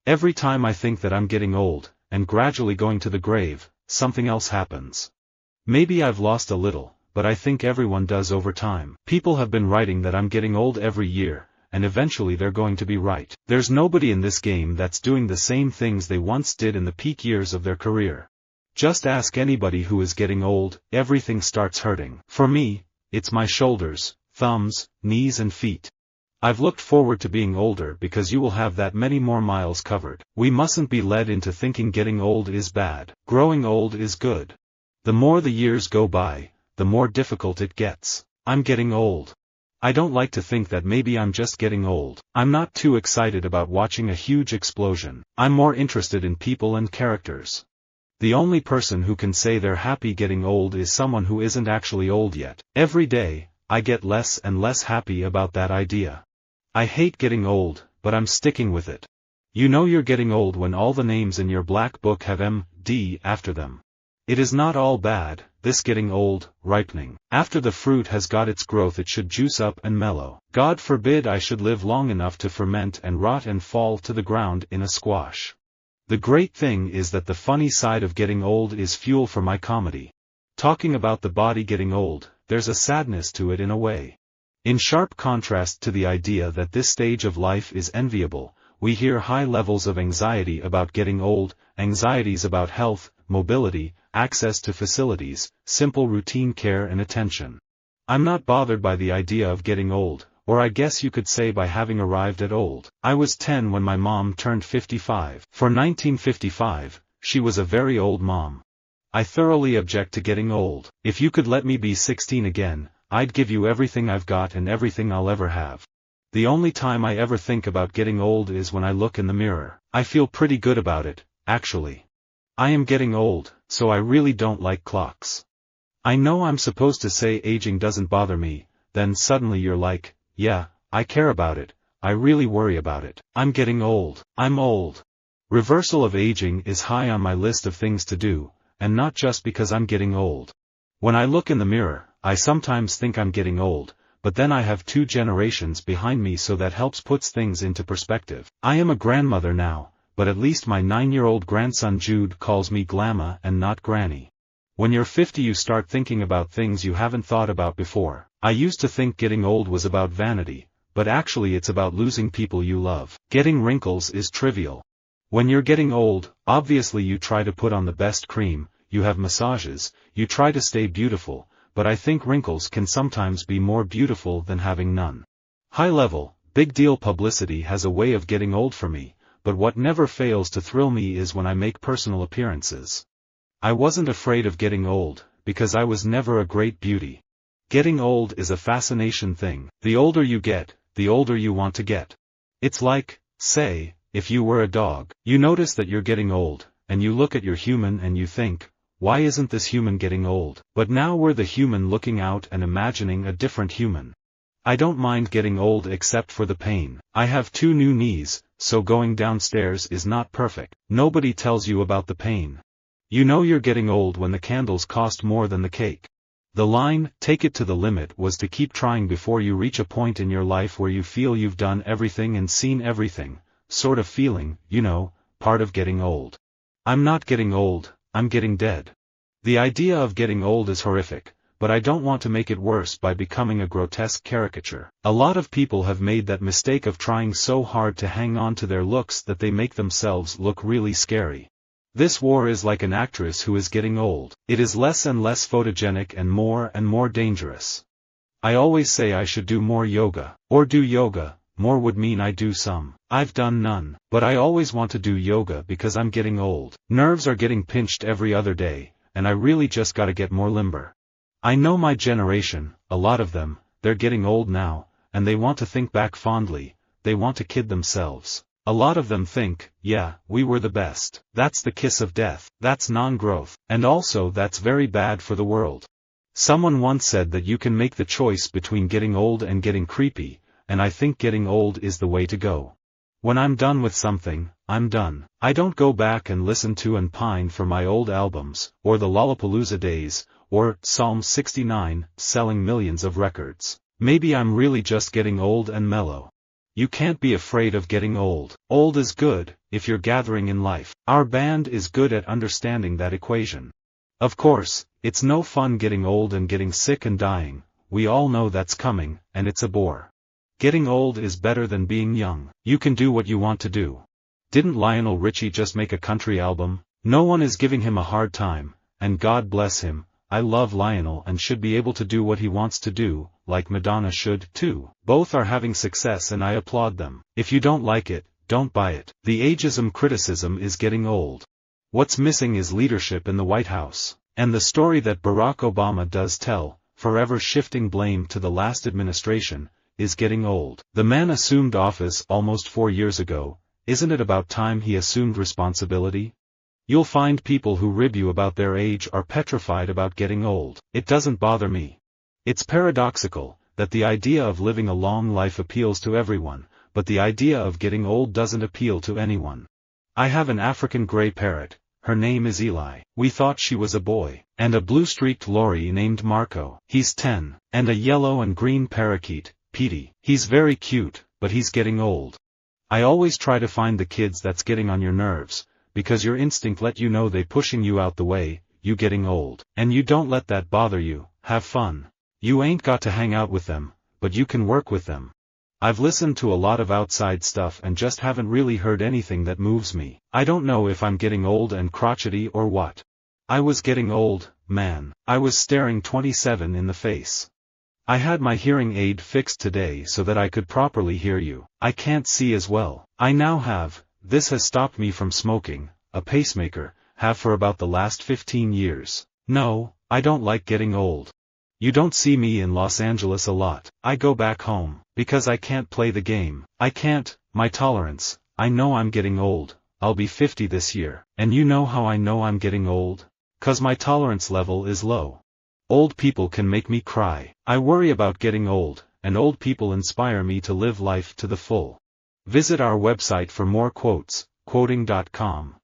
Every time I think that I'm getting old, and gradually going to the grave, something else happens. Maybe I've lost a little, but I think everyone does over time. People have been writing that I'm getting old every year, and eventually they're going to be right. There's nobody in this game that's doing the same things they once did in the peak years of their career. Just ask anybody who is getting old, everything starts hurting. For me, it's my shoulders, thumbs, knees and feet. I've looked forward to being older because you will have that many more miles covered. We mustn't be led into thinking getting old is bad. Growing old is good. The more the years go by, the more difficult it gets. I'm getting old. I don't like to think that maybe I'm just getting old. I'm not too excited about watching a huge explosion. I'm more interested in people and characters. The only person who can say they're happy getting old is someone who isn't actually old yet. Every day, I get less and less happy about that idea. I hate getting old, but I'm sticking with it. You know you're getting old when all the names in your black book have M.D. after them. It is not all bad, this getting old, ripening. After the fruit has got its growth it should juice up and mellow. God forbid I should live long enough to ferment and rot and fall to the ground in a squash. The great thing is that the funny side of getting old is fuel for my comedy. Talking about the body getting old, there's a sadness to it in a way. In sharp contrast to the idea that this stage of life is enviable, we hear high levels of anxiety about getting old, anxieties about health, mobility, access to facilities, simple routine care and attention. I'm not bothered by the idea of getting old, or I guess you could say by having arrived at old. I was 10 when my mom turned 55. For 1955, she was a very old mom. I thoroughly object to getting old. If you could let me be 16 again, I'd give you everything I've got and everything I'll ever have. The only time I ever think about getting old is when I look in the mirror. I feel pretty good about it, actually. I am getting old, so I really don't like clocks. I know I'm supposed to say aging doesn't bother me, then suddenly you're like, yeah, I care about it, I really worry about it. I'm getting old. I'm old. Reversal of aging is high on my list of things to do, and not just because I'm getting old. When I look in the mirror, I sometimes think I'm getting old, but then I have 2 generations behind me so that helps puts things into perspective. I am a grandmother now, but at least my 9-year-old grandson Jude calls me Glamma and not Granny. When you're 50 you start thinking about things you haven't thought about before. I used to think getting old was about vanity, but actually it's about losing people you love. Getting wrinkles is trivial. When you're getting old, obviously you try to put on the best cream, you have massages, you try to stay beautiful, but I think wrinkles can sometimes be more beautiful than having none. High level, big deal publicity has a way of getting old for me, but what never fails to thrill me is when I make personal appearances. I wasn't afraid of getting old, because I was never a great beauty. Getting old is a fascination thing. The older you get, the older you want to get. It's like, say, if you were a dog. You notice that you're getting old, and you look at your human and you think, why isn't this human getting old? But now we're the human looking out and imagining a different human. I don't mind getting old except for the pain. I have 2 new knees, so going downstairs is not perfect. Nobody tells you about the pain. You know you're getting old when the candles cost more than the cake. The line, take it to the limit, was to keep trying before you reach a point in your life where you feel you've done everything and seen everything, sort of feeling, you know, part of getting old. I'm not getting old, I'm getting dead. The idea of getting old is horrific, but I don't want to make it worse by becoming a grotesque caricature. A lot of people have made that mistake of trying so hard to hang on to their looks that they make themselves look really scary. This war is like an actress who is getting old. It is less and less photogenic and more dangerous. I always say I should do more yoga, or do yoga. More would mean I do some. I've done none, but I always want to do yoga because I'm getting old. Nerves are getting pinched every other day, and I really just gotta get more limber. I know my generation, a lot of them, they're getting old now, and they want to think back fondly, they want to kid themselves. A lot of them think, yeah, we were the best. That's the kiss of death. That's non-growth. And also that's very bad for the world. Someone once said that you can make the choice between getting old and getting creepy, and I think getting old is the way to go. When I'm done with something, I'm done. I don't go back and listen to and pine for my old albums, or the Lollapalooza days, or Psalm 69, selling millions of records. Maybe I'm really just getting old and mellow. You can't be afraid of getting old. Old is good, if you're gathering in life. Our band is good at understanding that equation. Of course, it's no fun getting old and getting sick and dying, we all know that's coming, and it's a bore. Getting old is better than being young. You can do what you want to do. Didn't Lionel Richie just make a country album? No one is giving him a hard time, and God bless him. I love Lionel and should be able to do what he wants to do, like Madonna should, too. Both are having success and I applaud them. If you don't like it, don't buy it. The ageism criticism is getting old. What's missing is leadership in the White House. And the story that Barack Obama does tell, forever shifting blame to the last administration, is getting old. The man assumed office almost 4 years ago. Isn't it about time he assumed responsibility? You'll find people who rib you about their age are petrified about getting old. It doesn't bother me. It's paradoxical, that the idea of living a long life appeals to everyone, but the idea of getting old doesn't appeal to anyone. I have an African gray parrot, her name is Eli. We thought she was a boy. And a blue-streaked lorry named Marco. He's 10. And a yellow and green parakeet, Petey. He's very cute, but he's getting old. I always try to find the kids that's getting on your nerves, because your instinct let you know they pushing you out the way, you getting old. And you don't let that bother you, have fun. You ain't got to hang out with them, but you can work with them. I've listened to a lot of outside stuff and just haven't really heard anything that moves me. I don't know if I'm getting old and crotchety or what. I was getting old, man. I was staring 27 in the face. I had my hearing aid fixed today so that I could properly hear you. I can't see as well. I now have, this has stopped me from smoking, a pacemaker, have for about the last 15 years. No, I don't like getting old. You don't see me in Los Angeles a lot. I go back home, because I can't play the game. I can't, my tolerance, I know I'm getting old, I'll be 50 this year. And you know how I know I'm getting old? 'Cause my tolerance level is low. Old people can make me cry. I worry about getting old, and old people inspire me to live life to the full. Visit our website for more quotes, quoting.com.